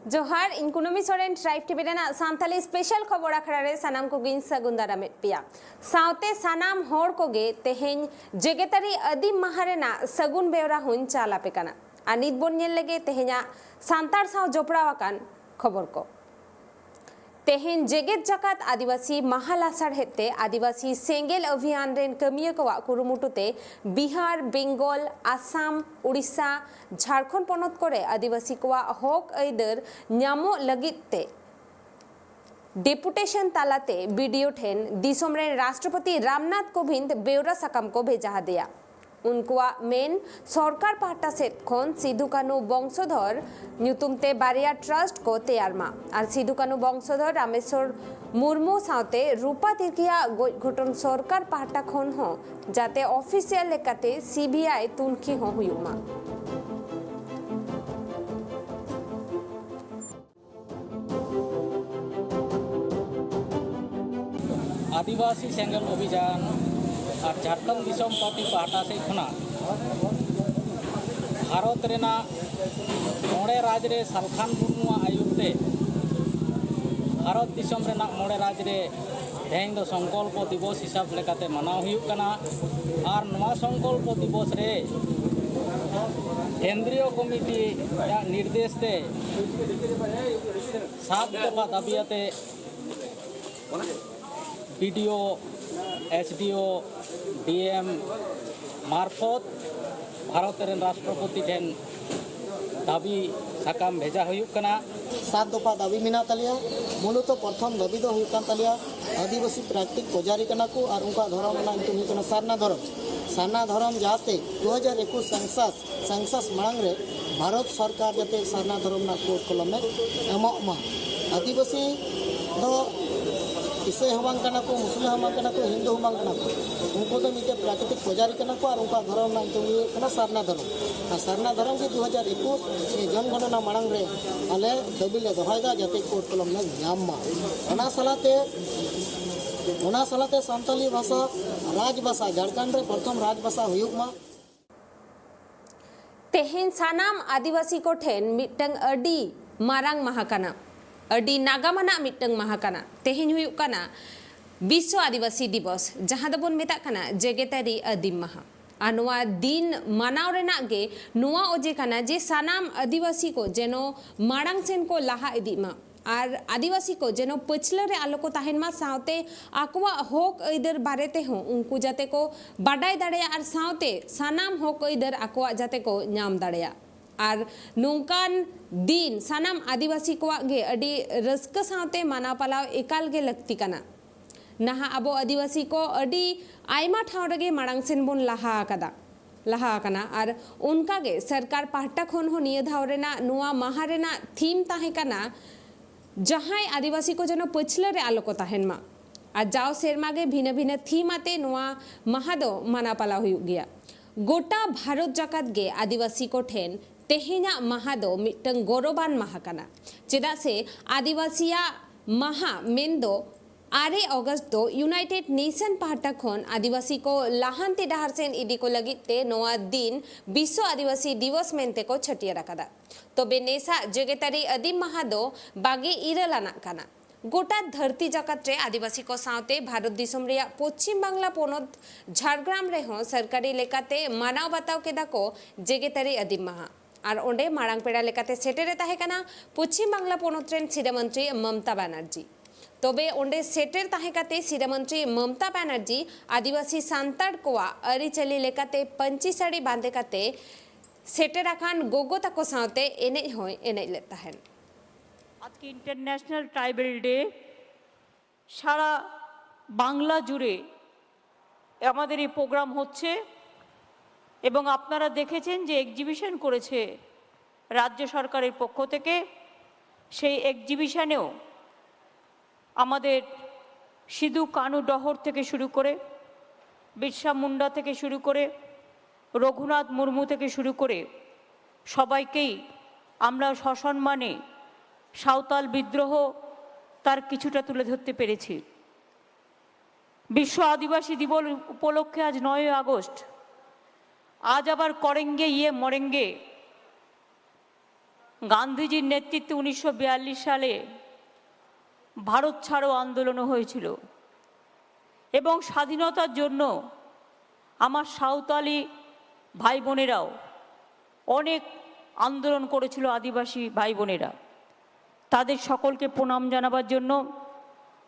जोहार इन Kunumi Soren tribe TV रेना सांथाली स्पेशल खबर आखड़ा रे सनाम को गिन सगुन दारामेट पिया सावते सनाम होड़ कोगे तेहेन जेगेतारी अदीम महारेना सगुन बेवरा हुन चाला पेकाना आ नित बोन नेल लेगे तेहेना सांतार साव जोपड़ावाकान खबर को तेहेन जेगेत जकात आदिवासी महालासाड़ हेते आदिवासी सेंगेल अभियान रेन कमिया को कुरुमुटुते बिहार बेंगल आसाम उड़ीसा झारखंड पनत करे आदिवासी को हक आयदर न्यामो लगिते डेपुटेशन तालाते वीडियो ठेन दिसोम रेन राष्ट्रपति रामनाथ कोविंद बेवरा साकाम को भेजा दिया उनको मेन सरकार पाहटा सेट खन सिधु कानू वंशधर न्यूतुमते बारिया ट्रस्ट को तैयार मा और सिधु कानू वंशधर रामेश्वर मुर्मू सावते रूपा तिरकिया घटन सरकार पाहटा खन हो जाते ऑफिशियल लेकाते सीबीआई तुनखी हो हुयुमा आदिवासी सेंगल अभियान और झारखंड दिसोम पार्टी पाहटा से खुना भारत रेना मोड़े राज रे सालखान मुर्मू आयुते भारत दिसोम रेना मोड़े राज रे तेहेन दो संकल्प दिवस हिसाब लेकाते मनाव हुयुक कना और नवा संकल्प दिवस रे केंद्रीय कमिटी या निर्देश ते 7 दफा दाबियाते बीडीओ एसडीओ डीएम मार्फत भारत राष्ट्रपति ठेन दाबी साकाम भेजा हुयुक कना 7 दफा दाबी मेना तालिया मूलत प्रथम दाबी दो हुयुक कान तालिया आदिवासी प्राकृतिक पुजारी कना को और उनका धर्म ना इंतु हुयुक कना सारना धर्म जाते 2021 संसद मांग रे भारत सरकार जाते सारना धर्म ना कोड कलम में एमक मा आदिवासी दो इसे हमांग कना को मुस्लिम हमांग कना को हिंदू हमांग कना को उनको तो मिटे प्राकृतिक पुजारी कना को और उनका धर्म ना तो ये कना सारना धर्म के 2021 ये जनगणना मांग रे आले दबिले दोहायदा जाते कोर्ट कलम में नाम मा ओना सलाते सांताली भाषा राजभाषा झारखंड रे प्रथम राजभाषा हुयुक मा तेहेन सानाम आदिवासी को ठेन मिटंग अडी मारांग महाकाना अडी नागामाना मिटंग महाकाना तेहेन हुयुक काना विश्व आदिवासी दिवस जहां दबोन मेता काना जेगेतारी अदीम महा आनवा दिन मानाव रेना गे नुआ ओजे काना जे सानाम आदिवासी को जेनो माड़ांग सेन को लाहा इदीमा और आदिवासी को जेनो पछला रे आलो को ताहेन मा सावते आकवा हक आयदर बारेते हो उनको जाते को बाडाय दाड़ेया और सावते सानाम हक आयदर आकवा जाते को नाम दाड़ेया और नोंकान दिन सानाम आदिवासी को गे अडी रस्क सावते माना पालाव एकाल गे लगती कना नहा अबो आदिवासी को अडी आयमा ठाव रगे माड़ांग सेन बोन लाहा कना और उनका गे सरकार पाहटा खन हो निया धाव रेना नुआ माहा रेना थीम ताहे कना जहां आदिवासी को जनो पछला रे आलो को ताहेन मा आ जाओ सेरमा गे भिन्न भिन्न थीम आते नुआ माहा दो माना पाला हुयुक गया गोटा भारत जाकात गे आदिवासी को ठेन तेहेना माहा दो मिटंग गौरवान माहा कना चेदा से आदिवासिया माहा मेंदो 8 अगस्त दो यूनाइटेड नेशन पाहटा खन आदिवासी को लाहांती डहार सेन इदी को लगिते नोआ दिन विश्व आदिवासी दिवस मेनते को छटिया रकादा तो बेनेसा जेगेतारी अदीम माहा दो बागे इरलाना कना गोटा धरती जगत रे आदिवासी को सावते भारत दिसोम रेया पश्चिम बांग्ला पोनत झारग्राम रे हो सरकारी लेकाते मानाव बताव केदा को जेगेतारी अदीम माहा और ओंडे माड़ांग पेड़ा लेकाते सेटेरे ताहे कना पश्चिम बांग्ला पोनत रेन सिरामंत्री ममता बनर्जी तबे ओंडे सेटेर ताहे काते सिरामंत्री ममता बनर्जी आदिवासी सांताड़ कोआ अरिचली लेकाते पंची साड़ी बांधे काते सेटेर आखान गोगो तको सावते एने होय एने लेता है आज के इंटरनेशनल ट्राइबल डे सारा बांगला जुड़े आमादेर এই প্রোগ্রাম হচ্ছে এবং আপনারা দেখেছেন যে এক্সিবিশন করেছে রাজ্য সরকারের পক্ষ থেকে সেই এক্সিবিশনেও আমাদের সিধু কানু ডহর থেকে শুরু করে বিরসা মুন্ডা থেকে শুরু করে রঘুনাথ মুর্মু থেকে শুরু করে সবাইকেই আমরা সসম্মানে সাঁওতাল বিদ্রোহ তার কিছুটা তুলে ধরতে পেরেছি। বিশ্ব আদিবাসী দিবস উপলক্ষে আজ 9 আগস্ট आज आबार करेंगे ये मरेंगे গান্ধীজির নেতৃত্বে 1942 সালে ভারত ছাড়ো আন্দোলনও হয়েছিল এবং স্বাধীনতার জন্য আমার সাঁওতালি ভাই বোনেরাও অনেক আন্দোলন করেছিল, আদিবাসী ভাই বোনেরা। তাদের সকলকে প্রণাম জানাবার জন্য,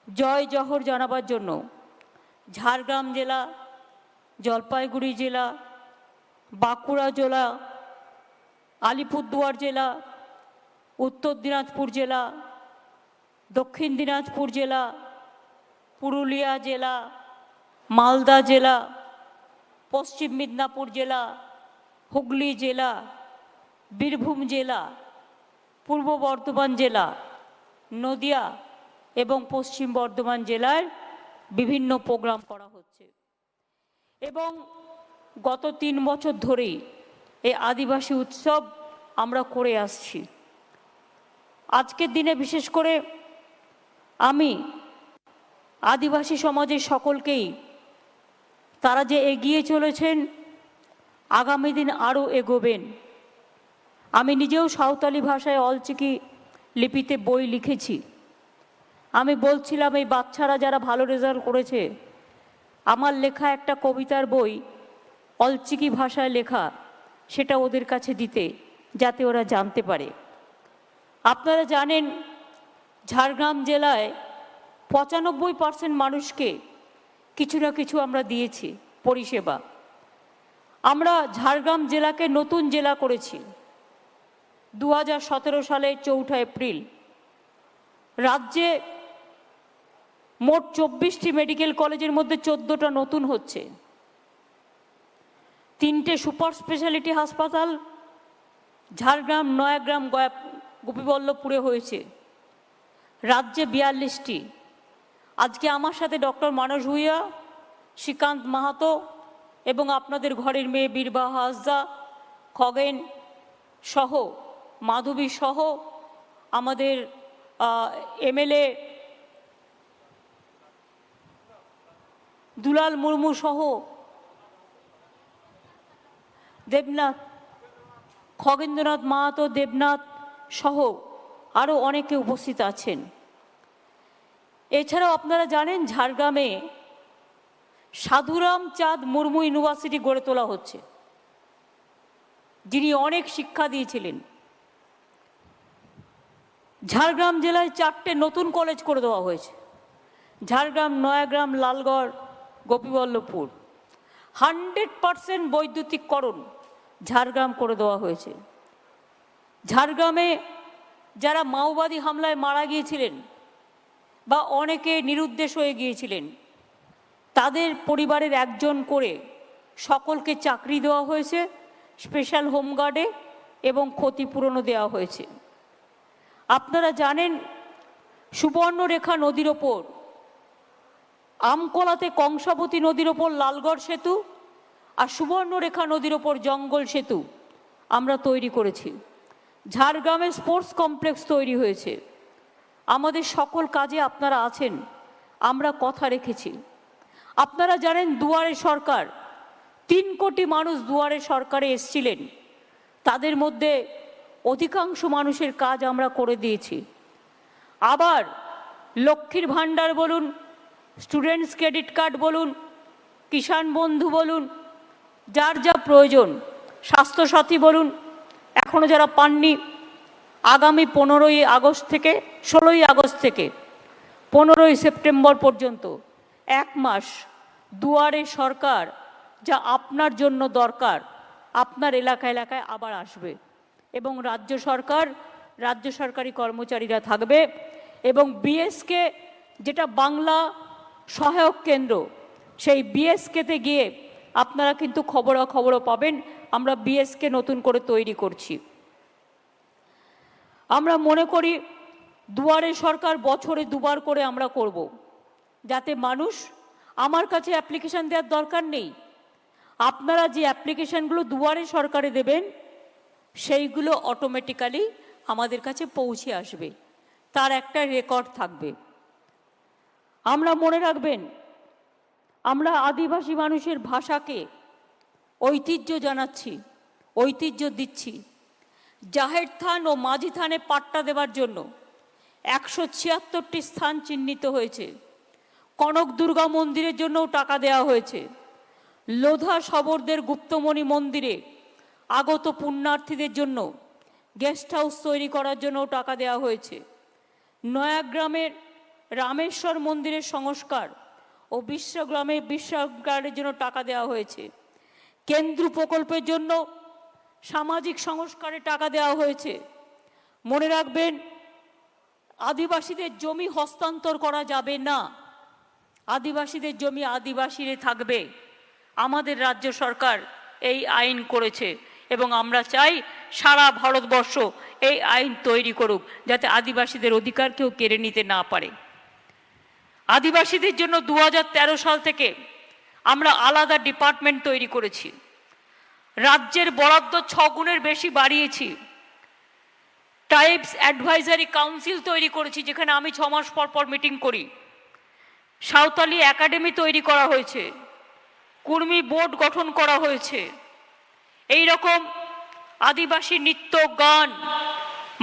জয় জহর জানাবার জন্য ঝাড়গ্রাম জেলা, জলপাইগুড়ি জেলা, বাঁকুড়া জেলা, আলিপুরদুয়ার জেলা, উত্তর দিনাজপুর জেলা, দক্ষিণ দিনাজপুর জেলা, পুরুলিয়া জেলা, মালদা জেলা, পশ্চিম মেদিনীপুর জেলা, হুগলি জেলা, বীরভূম জেলা, পূর্ব বর্ধমান জেলা, নদিয়া এবং পশ্চিম বর্ধমান জেলার বিভিন্ন প্রোগ্রাম করা হচ্ছে এবং গত 3 বছর ধরেই এই আদিবাসী উৎসব আমরা করে আসছি। আজকের দিনে বিশেষ করে আমি আদিবাসী সমাজের সকলকেই, তারা যে এগিয়ে চলেছেন, আগামী দিন আরও এগোবেন। আমি নিজেও সাঁওতালি ভাষায় অলচিকি লিপিতে বই লিখেছি। আমি বলছিলাম এই বাচ্চারা যারা ভালো রেজাল্ট করেছে, আমার লেখা একটা কবিতার বই অলচিকি ভাষায় লেখা, সেটা ওদের কাছে দিতে, যাতে ওরা জানতে পারে। আপনারা জানেন ঝাড়গ্রাম জেলায় 95% মানুষকে কিছু না কিছু আমরা দিয়েছি পরিষেবা। আমরা ঝাড়গ্রাম জেলাকে নতুন জেলা করেছি 2017 সালের 4 এপ্রিল। রাজ্যে মোট 24টি মেডিকেল কলেজের মধ্যে 14টা নতুন হচ্ছে, 3টে সুপার স্পেশালিটি হাসপাতাল ঝাড়গ্রাম, নয়াগ্রাম, গোপীবল্লভপুরে হয়েছে। রাজ্যে 42টি। আজকে আমার সাথে ডক্টর মানস ভূঁইয়া, শ্রীকান্ত মাহাতো এবং আপনাদের ঘরের মেয়ে বীরবাহা হাসদা, খগেন সহ, মাধবী সহ, আমাদের এমএলএ দুলাল মুর্মু সহ, দেবনাথ, খগেন্দ্রনাথ মাহাতো, দেবনাথ সহ আরও অনেকে উপস্থিত আছেন। এছাড়াও আপনারা জানেন ঝাড়গ্রামে সাধুরাম চাঁদ মুর্মু ইউনিভার্সিটি গড়ে তোলা হচ্ছে, যিনি অনেক শিক্ষা দিয়েছিলেন। ঝাড়গ্রাম জেলায় 4টে নতুন কলেজ করে দেওয়া হয়েছে, ঝাড়গ্রাম, নয়াগ্রাম, লালগড়, গোপীবল্লভপুর। 100% বৈদ্যুতিককরণ ঝাড়গ্রাম করে দেওয়া হয়েছে। ঝাড়গ্রামে যারা মাওবাদী হামলায় মারা গিয়েছিলেন বা অনেকে নিরুদ্দেশ হয়ে গিয়েছিলেন, তাদের পরিবারের একজন করে সকলকে চাকরি দেওয়া হয়েছে স্পেশাল হোমগার্ডে এবং ক্ষতিপূরণও দেওয়া হয়েছে। আপনারা জানেন সুবর্ণরেখা নদীর ওপর, আমকোলাতে কংসাবতী নদীর ওপর লালগড় সেতু আর সুবর্ণরেখা নদীর ওপর জঙ্গল সেতু আমরা তৈরি করেছি। ঝাড়গ্রামে স্পোর্টস কমপ্লেক্স তৈরি হয়েছে। আমাদের সকল কাজে আপনারা আছেন, আমরা কথা রেখেছি। আপনারা জানেন দুয়ারে সরকার, 3 কোটি মানুষ দুয়ারে সরকারে এসেছিলেন, তাদের মধ্যে অধিকাংশ মানুষের কাজ আমরা করে দিয়েছি। আবার লক্ষ্মীর ভাণ্ডার বলুন, স্টুডেন্টস ক্রেডিট কার্ড বলুন, কিষাণ বন্ধু বলুন, যার যা প্রয়োজন, স্বাস্থ্যসাথী বলুন, এখনও যারা পাননি, আগামী 15ই আগস্ট থেকে 16ই আগস্ট থেকে 15ই সেপ্টেম্বর পর্যন্ত 1 মাস দুয়ারে সরকার যা আপনার জন্য দরকার আপনার এলাকায় এলাকায় আবার আসবে এবং রাজ্য সরকারি কর্মচারীরা থাকবে এবং বিএসকে যেটা বাংলা সহায়ক কেন্দ্র, সেই বিএসকেতে গিয়ে আপনারা কিন্তু খবরাখবরও পাবেন। আমরা বিএসকে নতুন করে তৈরি করছি। আমরা মনে করি দুয়ারে সরকার বছরে 2বার করে আমরা করব, যাতে মানুষ, আমার কাছে অ্যাপ্লিকেশন দেওয়ার দরকার নেই, আপনারা যে অ্যাপ্লিকেশনগুলো দুয়ারে সরকারে দেবেন সেইগুলো অটোমেটিক্যালি আমাদের কাছে পৌঁছে আসবে, তার একটা রেকর্ড থাকবে। আমরা মনে রাখবেন, আমরা আদিবাসী মানুষের ভাষাকে ঐতিহ্য জানাচ্ছি, ঐতিহ্য দিচ্ছি। জাহের থান ও মাঝি থানে পাট্টা দেওয়ার জন্য 176টি স্থান চিহ্নিত হয়েছে। কনক দুর্গা মন্দিরের জন্যও টাকা দেওয়া হয়েছে। লোধা শবরদের গুপ্তমণি মন্দিরে আগত পুণ্যার্থীদের জন্য গেস্ট হাউস তৈরি করার জন্যও টাকা দেওয়া হয়েছে। নয়াগ্রামের রামেশ্বর মন্দিরের সংস্কার ও বিশ্বগ্রামের বিশ্রামগারের জন্য টাকা দেওয়া হয়েছে। কেন্দ্র প্রকল্পের জন্য সামাজিক সংস্কারে টাকা দেওয়া হয়েছে। মনে রাখবেন, আদিবাসীদের জমি হস্তান্তর করা যাবে না। আদিবাসীদের জমি আদিবাসীরা থাকবে। আমাদের রাজ্য সরকার এই আইন করেছে এবং আমরা চাই সারা ভারতবর্ষ এই আইন তৈরি করুক, যাতে আদিবাসীদের অধিকার কেউ কেড়ে নিতে না পারে। আদিবাসীদের জন্য 2013 সাল থেকে আমরা আলাদা ডিপার্টমেন্ট তৈরি করেছি। রাজ্যের বরাদ্দ 6 গুণের বেশি বাড়িয়েছি। ট্রাইবস অ্যাডভাইজারি কাউন্সিল তৈরি করেছি, যেখানে আমি 6 মাস পর পর মিটিং করি। সাঁওতালি একাডেমি তৈরি করা হয়েছে। কুর্মী বোর্ড গঠন করা হয়েছে। এই রকম আদিবাসী নৃত্য, গান,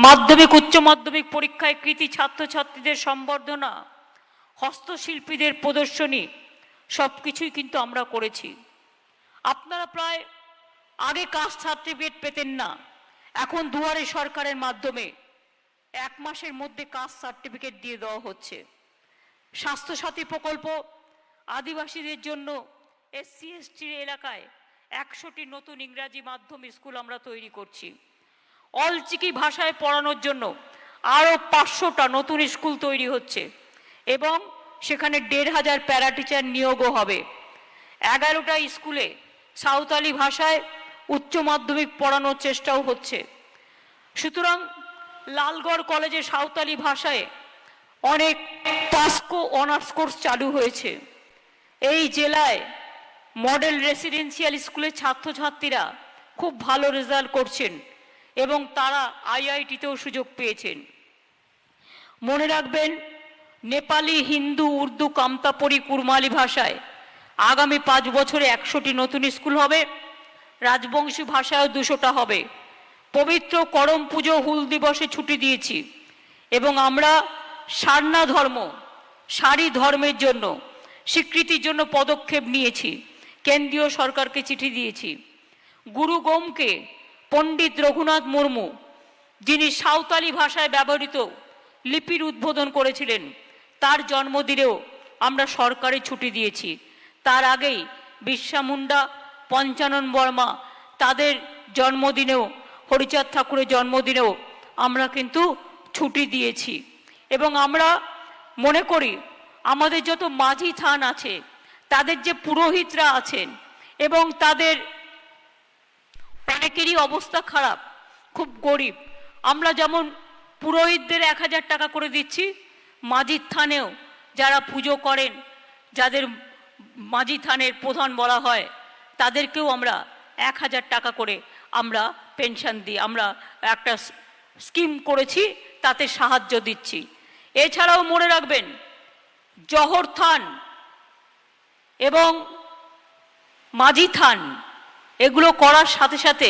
মাধ্যমিক উচ্চ মাধ্যমিক পরীক্ষায় কৃতী ছাত্রছাত্রীদের সম্বর্ধনা, হস্তশিল্পীদের প্রদর্শনী, সব কিছুই কিন্তু আমরা করেছি। আপনারা প্রায় আগে কাস্ট সার্টিফিকেট পেতেন না, এখন দুয়ারে সরকারের মাধ্যমে 1 মাসের মধ্যে কাস্ট সার্টিফিকেট দিয়ে দেওয়া হচ্ছে। স্বাস্থ্যসাথী প্রকল্প, আদিবাসীদের জন্য SC ST এলাকায় 100টি নতুন ইংরাজি মাধ্যম স্কুল আমরা তৈরি করছি। অলচিকি ভাষায় পড়ানোর জন্য আরও 500টা নতুন স্কুল তৈরি হচ্ছে এবং সেখানে 1500 প্যারা টিচার নিয়োগও হবে। 11টা স্কুলে সাঁওতালি ভাষায় উচ্চ মাধ্যমিক পড়ানোর চেষ্টাও হচ্ছে। সুতরাং লালগড় কলেজে সাঁওতালি ভাষায় অনেক পাসকো অনার্স কোর্স চালু হয়েছে। এই জেলায় মডেল রেসিডেন্সিয়াল স্কুলের ছাত্রছাত্রীরা খুব ভালো রেজাল্ট করছেন এবং তারা IIT-তেও সুযোগ পেয়েছেন। মনে রাখবেন, নেপালি, হিন্দু, উর্দু, কামতাপুরি, কুরমালি ভাষায় আগামী 5 বছরে 100টি নতুন স্কুল হবে। রাজবংশী ভাষায়ও 200টা হবে। পবিত্র করম পুজো, হুল দিবসে ছুটি দিয়েছি এবং আমরা সারনা ধর্ম, সারি ধর্মের জন্য স্বীকৃতির জন্য পদক্ষেপ নিয়েছি। কেন্দ্রীয় সরকারকে চিঠি দিয়েছি। গুরু গোমকে পণ্ডিত রঘুনাথ মুর্মু, যিনি সাঁওতালি ভাষায় ব্যবহৃত লিপির উদ্বোধন করেছিলেন, তার জন্মদিনেও আমরা সরকারি ছুটি দিয়েছি। তার আগেই বিরসা মুন্ডা, পঞ্চানন বর্মা, তাদের জন্মদিনেও, হরিচাঁদ ঠাকুরের জন্মদিনেও আমরা কিন্তু ছুটি দিয়েছি। এবং আমরা মনে করি আমাদের যত মাঝি থান আছে, তাদের যে পুরোহিতরা আছেন এবং তাদের অনেকেরই অবস্থা খারাপ, খুব গরিব। আমরা যেমন পুরোহিতদের 1000 টাকা করে দিচ্ছি, মাঝির থানেও যারা পুজো করেন, যাদের মাঝি থানের প্রধান বলা হয়, তাদেরকেও আমরা 1000 টাকা করে আমরা পেনশন দিই। আমরা একটা স্কিম করেছি, তাতে সাহায্য দিচ্ছি। এছাড়াও মনে রাখবেন, জহর থান এবং মাঝি থান এগুলো করার সাথে সাথে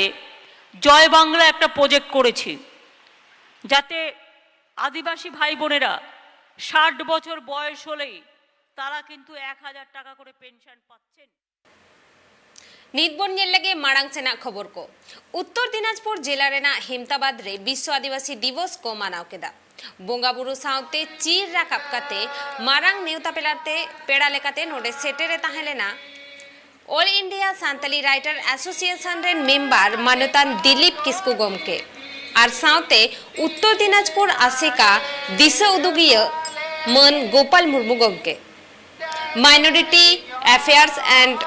জয় বাংলা একটা প্রজেক্ট করেছি, যাতে আদিবাসী ভাই বোনেরা 60 বছর বয়স হলেই তারা কিন্তু 1000 টাকা করে পেনশন পাচ্ছেন। नितबोन नेल लगे माड़ांग सेना खबर को उत्तर दिनाजपुर जिला रेना हेमताबाद रे विश्व आदिवासी दिवस को मानाव केदा बोंगाबुरु साउते चीर राकाब काते मारांग नेवता पेड़ा लेकाते नोडे सेटेरे ताहेलेना all India Santali writer association रेन मेम्बर मानतान दिलीप किस्कु गोमके और साउते उत्तर दिनाजपुर आसेका दिशा उदुगिया मन गोपाल मुर्मू गोमके minority affairs and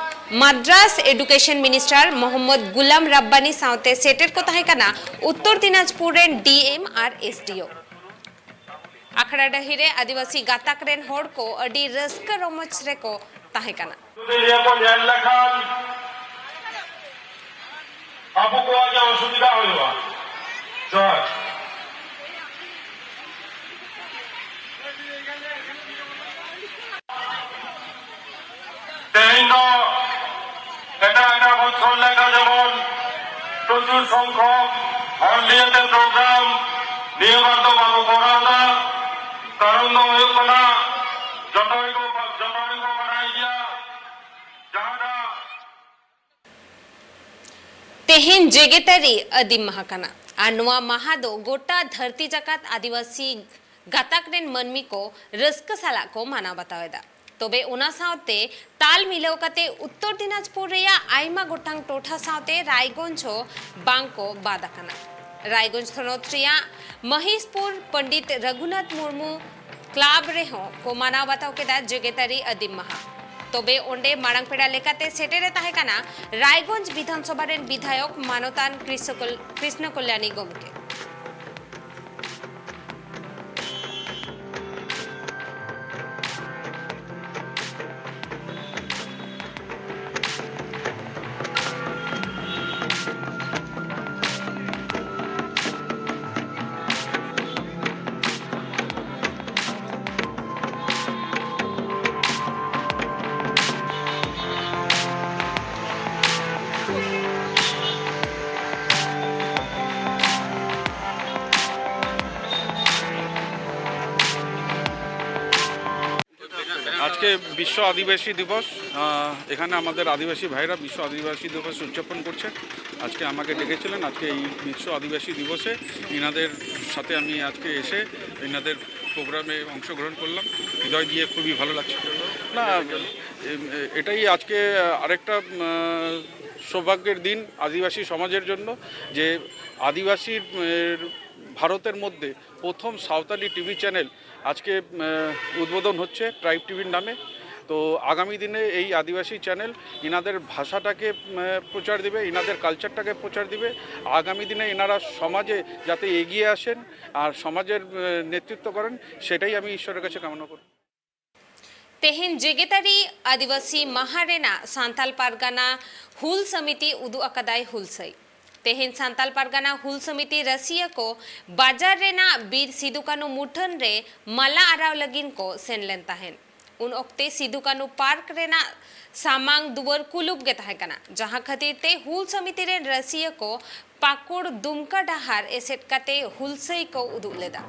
madrasah education minister Mohammad Ghulam Rabbani साउते सेटेर को ताहेकाना उत्तर दिनाजपुर रेन डीएम और एसडीओ आखड़ा डहिरे आदिवासी गाताक रेन होड़ को अडी रस्का रोमच रे को ताहेकाना आपको को आगे असुविधा होइबा जय तेहिनो এটা বছর লেখা যেমন প্রচুর সংখ্যক ᱦᱚᱲ ᱱᱤᱭᱟᱹᱛᱮ ᱯᱨᱳᱜᱨᱟᱢ ᱱᱤᱭᱟᱹ ᱵᱟᱨ ᱫᱚ ᱵᱟᱵᱚ ᱠᱚᱨᱟᱣᱫᱟ ᱠᱟᱨᱚᱱ ᱫᱚ ᱦᱩᱭᱩᱜ ᱠᱟᱱᱟ ᱡᱚᱛᱚ ᱜᱮᱠᱚ ᱵᱟᱲᱟᱭ ᱜᱮᱭᱟ ᱡᱟᱦᱟᱸᱴᱟᱜ तेहेन जेगेतारी अदीम माहा कना और नोआ माहा दो गोटा धरती जाकात आदिवासी गाताक रेन मनमी को रस्क साला को माना बतावेदा तबे उना सावते ताल मिलाव कते उत्तर दिनाजपुर रेया आइमा गोटांग टोठा सावते रायगंज हो बांको बादाकना रायगंज थनोत रेया महिषपुर पंडित रघुनाथ मुर्मू क्लाब रे हो को माना बताव केदा जेगेतारी अदीम माहा तबे ओंडे मारांग पेड़ा लेकाते सेटेरे ताहे काना रायगंज विधानसभा रेन विधायक मानतान कृष्ण कल्याणी गोमके আজকে বিশ্ব আদিবাসী দিবস এখানে আমাদের আদিবাসী ভাইরা বিশ্ব আদিবাসী দিবস উদযাপন করছে আজকে আমাকে ডেকেছিলেন আজকে এই বিশ্ব আদিবাসী দিবসে ইনাদের সাথে আমি আজকে এসে ইনাদের প্রোগ্রামে অংশগ্রহণ করলাম হৃদয় দিয়ে খুবই ভালো লাগছে না এটাই আজকে আরেকটা সৌভাগ্যের দিন আদিবাসী সমাজের জন্য যে আদিবাসী ভারতের মধ্যে প্রথম সাঁওতালি টিভি চ্যানেল আজকে উদ্বোধন হচ্ছে ট্রাইব টিভির নামে তো আগামী দিনে এই আদিবাসী চ্যানেল ইনাদের ভাষাটাকে প্রচার দিবে ইনাদের কালচারটাকে প্রচার দিবে আগামী দিনে এনারা সমাজে যাতে এগিয়ে আসেন আর সমাজের নেতৃত্ব করেন সেটাই আমি ঈশ্বরের কাছে কামনা করি तेहेन जेगेतारी आदिवासी महारेना सांताल पारगाना हुल समिति उदु अकदाय हुलसई तेहेन सांताल पारगाना हुल समिति रसिया को बाजार रेना बीर सिदुकानु मुठन रे मला आराव लगिन को सेनलेन ताहेन उन ओक्ते सिदुकानु पार्क रेना सामांग दुवर कुलुब गे ताहे कना जहां खातिर ते हुल समिति रे रसिया को पाकुड़ दुमका डहार एसेट काते हुलसई को उदु लेदा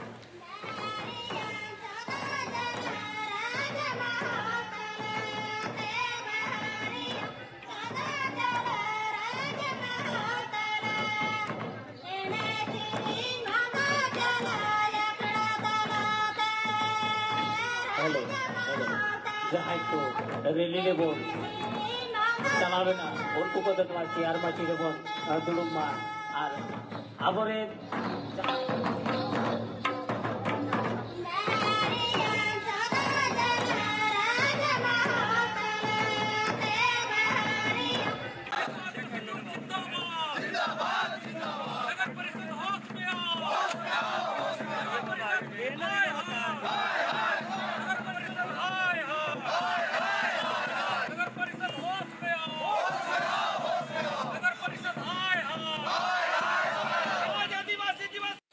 हेलो जहाँ को रेली लेबन चलावे ना उनको को तो चेयर माची लेबन दुलुम मा और आबरे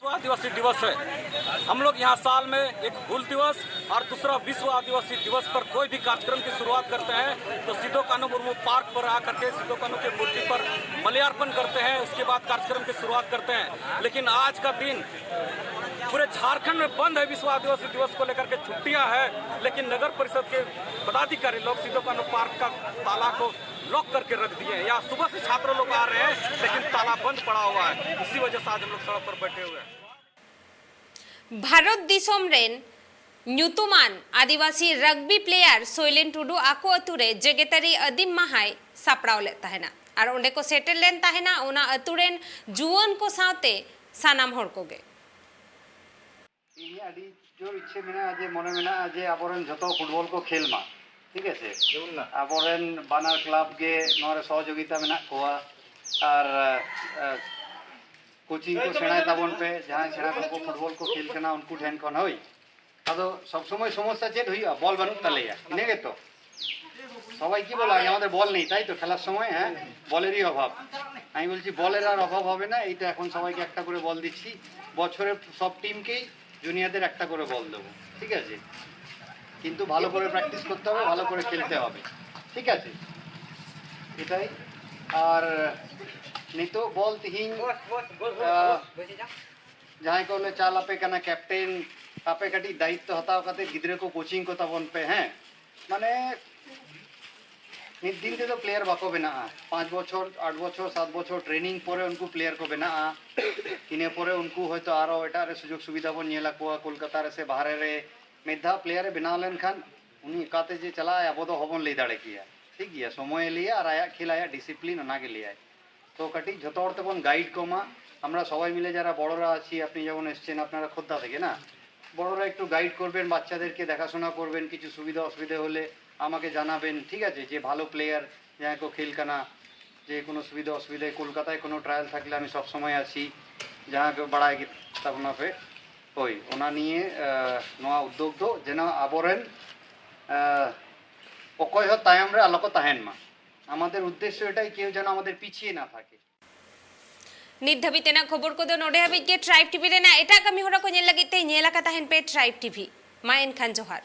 आदिवासी दिवस है हम लोग यहाँ साल में एक हुल दिवस और दूसरा विश्व आदिवासी दिवस पर कोई भी कार्यक्रम की शुरुआत करते हैं तो सिद्धो कान्हू मुर्मू पार्क पर आकर के सिद्धो कान्हू की मूर्ति पर माल्यार्पण करते हैं उसके बाद कार्यक्रम की शुरुआत करते हैं लेकिन आज का दिन पूरे झारखंड में बंद है विश्व आदिवासी दिवस को लेकर के छुट्टियां है लेकिन नगर परिषद के पदाधिकारी लोग सिद्धो कान्हू पार्क का ताला को लॉक करके रख दिए हैं यहाँ सुबह से छात्र लोग आ रहे हैं लेकिन ताला बंद पड़ा हुआ है इसी वजह से आज हम लोग सड़क पर बैठे हुए हैं भारत दिसोम रेन ᱧᱩᱛᱩᱢᱟᱱ आदिवासी रग्बी प्लेयर सोइलेन टुडू आको अतुरे जेगेतारी अदीम माहाय सापड़ाव ले ताहेना और ओंडे को सेटल लेन ताहेना ओना अतुरेन जुवन को साथे सानाम हर कोगे ᱤᱧ ᱟᱹᱰᱤ ᱡᱳᱨ ᱤচ্ছে ᱢᱮᱱᱟᱜᱼᱟ ᱡᱮ ᱢᱚᱱᱮ ᱢᱮᱱᱟᱜᱼᱟ ᱡᱮ ᱟᱵᱚᱨᱮᱱ ᱡᱷᱚᱛᱚ ᱯᱷᱩᱴᱵᱚᱞ ᱠᱚ ᱠᱷᱮᱞ ᱢᱟ ᱴᱷᱤᱠ ᱟᱪᱷᱮ ᱟᱵᱚᱨᱮᱱ ᱵᱟᱱᱟᱨ ᱠᱞᱟᱵ ᱜᱮ ᱱᱚᱣᱟ ᱨᱮ ᱥᱚᱦᱚᱡᱳᱜᱤতা ᱢᱮᱱᱟᱜ ᱠᱚᱣᱟ ᱟᱨ कोचिंग को सेणाय ताबन पे जहाँ सेणा को फुटबॉल को खेल करना उनको ठेन खन होई आदो सब समय समस्या चेत हुई बॉल बनू तलेया इनेगे तो সবাই কি বলে আমাদের বল নেই তাই তো খেলার সময় হ্যাঁ বলেরই অভাব আমি বলছি বলের আর অভাব হবে না এই তো এখন সবাইকে একটা করে বল দিচ্ছি বছরের সব টিমকেই জুনিয়রদের একটা করে বল দেব ঠিক আছে কিন্তু ভালো করে প্র্যাকটিস করতে হবে ভালো করে খেলতে হবে ঠিক আছে এটাই আর नितो बॉल तिहिन जहाँ को ले चाल आपे कना कैप्टन आपे कटी दायित्व हताव कते गिद्रे को कोचिंग को तबन पे हैं माने दिन ते तो प्लेयर बाको बना 5 বছর 8 বছর 7 বছর ट्रेनिंग परे उनको प्लेयर को बना इने परे उनको होयतो आरो एटारे सुजोग सुविधा बन नेला को कोलकाता रे से बाहरे रे मेधा प्लेयर बना लेन खान उनी काते जे चला अब तो हबन ले दाड़े किया ठीक गया समय लिया और आया खेल आया डिसिप्लिन ना के लिया तो कटी যত অর্থ বন গাইড কমা আমরা সবাই মিলে যারা বড়রা আছি আপনি যেমন এসেছেন আপনারা খোদ্দা থেকে না বড়রা একটু গাইড করবেন বাচ্চাদেরকে দেখাশোনা করবেন কিছু সুবিধা অসুবিধা হলে আমাকে জানাবেন ঠিক আছে যে ভালো প্লেয়ার যাই কো খেল কানা যে কোনো সুবিধা অসুবিধায় কলকাতায় কোনো ট্রায়াল থাকলে আমি সব সময় আছি যাহা কে বাড়ায় তাবনা পে ওই ওনা নিয়ে নোয়া উদ্যোগ দো যেন আবরেন অকয় হ তায়াম রে আলোক তাহেন মা আমাদের উদ্দেশ্য এটাই কেউ যেন আমাদের পিছিয়ে না থাকে नित धाबी तेना खबर को दो नोडे हाबी के ट्राइब टीवी रेना एटा कमी होरा को नेल लगी ते नेला का ताहेन पे ट्राइब टीवी मा एन खान जोहार।